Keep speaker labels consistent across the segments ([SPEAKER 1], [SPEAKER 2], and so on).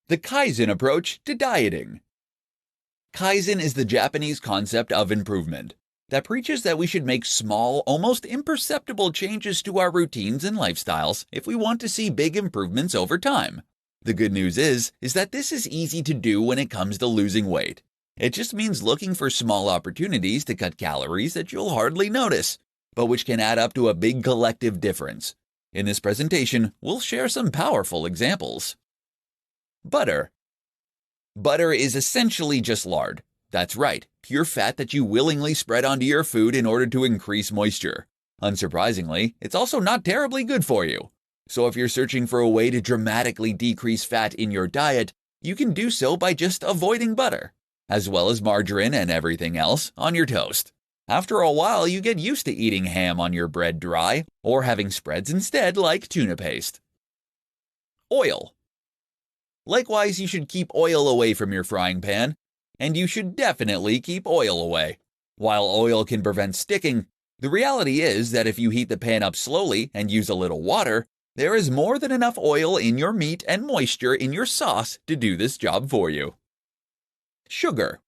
[SPEAKER 1] The Kaizen approach to dieting. Kaizen is the Japanese concept of improvement that preaches that we should make small, almost imperceptible changes to our routines and lifestyles if we want to see big improvements over time. The good news is that this is easy to do when it comes to losing weight. It just means looking for small opportunities to cut calories that you'll hardly notice, but which can add up to a big collective difference. In this presentation, we'll share some powerful examples. Butter. Butter is essentially just lard. That's right, pure fat that you willingly spread onto your food in order to increase moisture. Unsurprisingly, it's also not terribly good for you. So if you're searching for a way to dramatically decrease fat in your diet, you can do so by just avoiding butter, as well as margarine and everything else on your toast. After a while, you get used to eating ham on your bread dry, or having spreads instead like tuna paste. Oil. Likewise, you should keep oil away from your frying pan, and you should definitely keep oil away. While oil can prevent sticking, the reality is that if you heat the pan up slowly and use a little water, there is more than enough oil in your meat and moisture in your sauce to do this job for you. Sugar.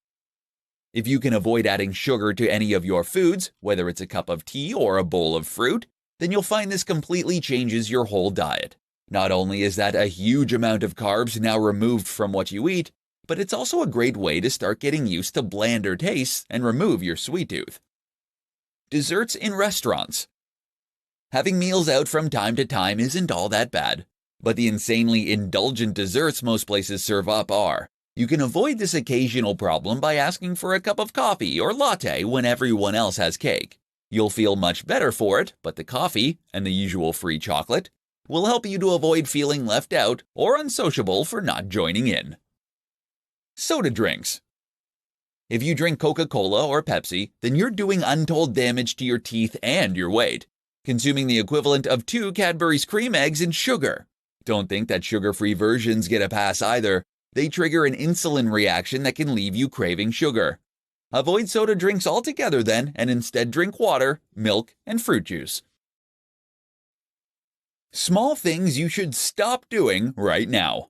[SPEAKER 1] If you can avoid adding sugar to any of your foods, whether it's a cup of tea or a bowl of fruit, then you'll find this completely changes your whole diet. Not only is that a huge amount of carbs now removed from what you eat, but it's also a great way to start getting used to blander tastes and remove your sweet tooth. Desserts in restaurants. Having meals out from time to time isn't all that bad, but the insanely indulgent desserts most places serve up are. You can avoid this occasional problem by asking for a cup of coffee or latte when everyone else has cake. You'll feel much better for it, but the coffee, and the usual free chocolate, will help you to avoid feeling left out or unsociable for not joining in. Soda drinks. If you drink Coca-Cola or Pepsi, then you're doing untold damage to your teeth and your weight, consuming the equivalent of 2 Cadbury's cream eggs in sugar. Don't think that sugar-free versions get a pass either. They trigger an insulin reaction that can leave you craving sugar. Avoid soda drinks altogether then, and instead drink water, milk, and fruit juice. Small things you should stop doing right now.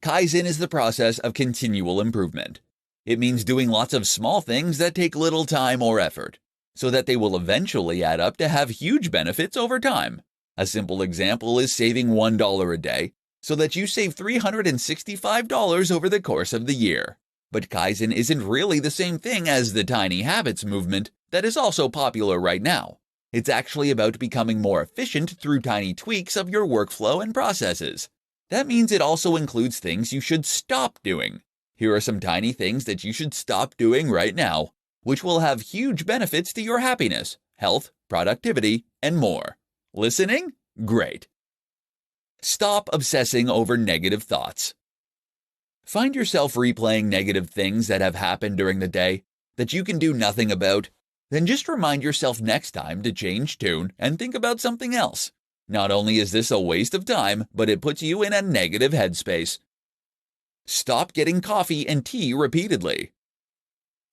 [SPEAKER 1] Kaizen is the process of continual improvement. It means doing lots of small things that take little time or effort, so that they will eventually add up to have huge benefits over time. A simple example is saving $1 a day, so that you save $365 over the course of the year. But Kaizen isn't really the same thing as the tiny habits movement that is also popular right now. It's actually about becoming more efficient through tiny tweaks of your workflow and processes. That means it also includes things you should stop doing. Here are some tiny things that you should stop doing right now, which will have huge benefits to your happiness, health, productivity, and more. Listening? Great. Stop obsessing over negative thoughts. Find yourself replaying negative things that have happened during the day that you can do nothing about. Then just remind yourself next time to change tune and think about something else. Not only is this a waste of time, but it puts you in a negative headspace. Stop getting coffee and tea repeatedly.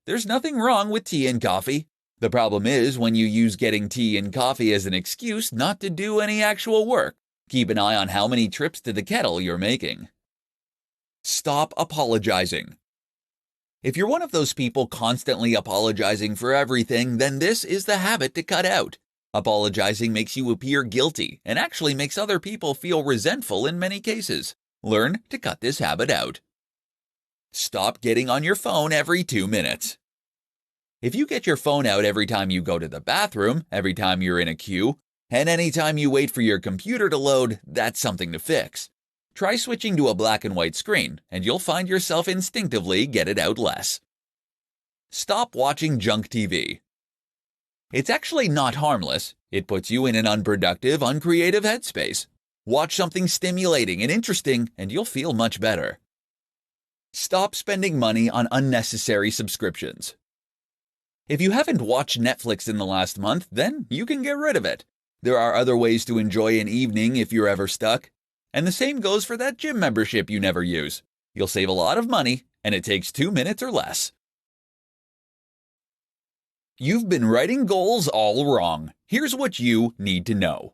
[SPEAKER 1] There's nothing wrong with tea and coffee. The problem is when you use getting tea and coffee as an excuse not to do any actual work. Keep an eye on how many trips to the kettle you're making. Stop apologizing. If you're one of those people constantly apologizing for everything, then this is the habit to cut out. Apologizing makes you appear guilty and actually makes other people feel resentful in many cases. Learn to cut this habit out. Stop getting on your phone every 2 minutes. If you get your phone out every time you go to the bathroom, every time you're in a queue, and any time you wait for your computer to load, that's something to fix. Try switching to a black and white screen, and you'll find yourself instinctively get it out less. Stop watching junk TV. It's actually not harmless. It puts you in an unproductive, uncreative headspace. Watch something stimulating and interesting, and you'll feel much better. Stop spending money on unnecessary subscriptions. If you haven't watched Netflix in the last month, then you can get rid of it. There are other ways to enjoy an evening if you're ever stuck. And the same goes for that gym membership you never use. You'll save a lot of money, and it takes 2 minutes or less. You've been writing goals all wrong. Here's what you need to know.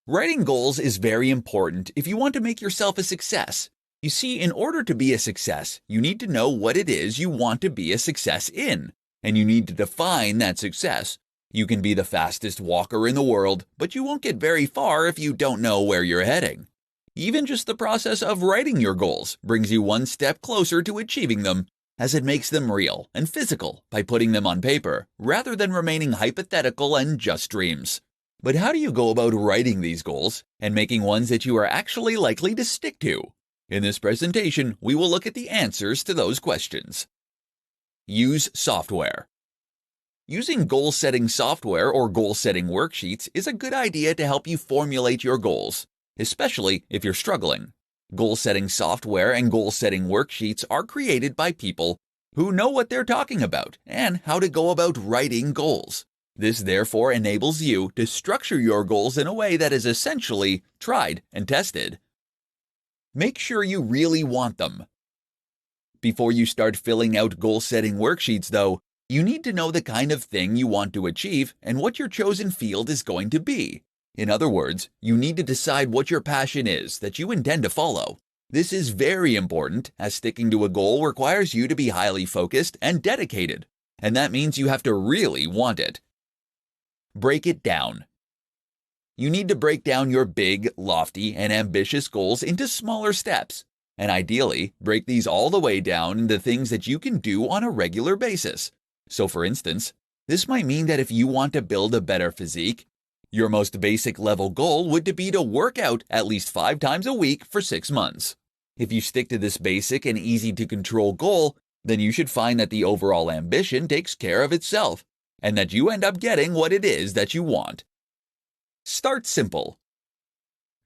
[SPEAKER 1] Writing goals is very important if you want to make yourself a success. You see, in order to be a success, you need to know what it is you want to be a success in, and you need to define that success. You can be the fastest walker in the world, but you won't get very far if you don't know where you're heading. Even just the process of writing your goals brings you one step closer to achieving them, as it makes them real and physical by putting them on paper, rather than remaining hypothetical and just dreams. But how do you go about writing these goals and making ones that you are actually likely to stick to? In this presentation, we will look at the answers to those questions. Use software. Using goal-setting software or goal-setting worksheets is a good idea to help you formulate your goals, especially if you're struggling. Goal-setting software and goal-setting worksheets are created by people who know what they're talking about and how to go about writing goals. This therefore enables you to structure your goals in a way that is essentially tried and tested. Make sure you really want them. Before you start filling out goal-setting worksheets, though, you need to know the kind of thing you want to achieve and what your chosen field is going to be. In other words, you need to decide what your passion is that you intend to follow. This is very important, as sticking to a goal requires you to be highly focused and dedicated, and that means you have to really want it. Break it down. You need to break down your big, lofty, and ambitious goals into smaller steps, and ideally, break these all the way down into things that you can do on a regular basis. So for instance, this might mean that if you want to build a better physique, your most basic level goal would be to work out at least 5 times a week for 6 months. If you stick to this basic and easy to control goal, then you should find that the overall ambition takes care of itself, and that you end up getting what it is that you want. Start simple.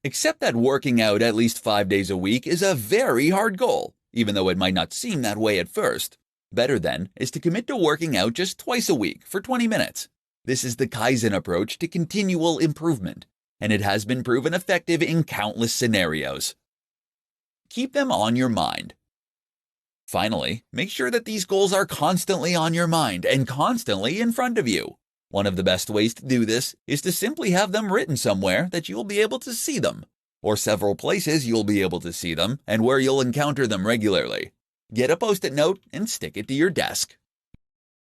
[SPEAKER 1] Accept that working out at least 5 days a week is a very hard goal, even though it might not seem that way at first. Better then is to commit to working out just twice a week for 20 minutes. This is the Kaizen approach to continual improvement, and it has been proven effective in countless scenarios. Keep them on your mind. Finally, make sure that these goals are constantly on your mind and constantly in front of you. One of the best ways to do this is to simply have them written somewhere that you'll be able to see them, or several places you'll be able to see them and where you'll encounter them regularly. Get a Post-it note and stick it to your desk.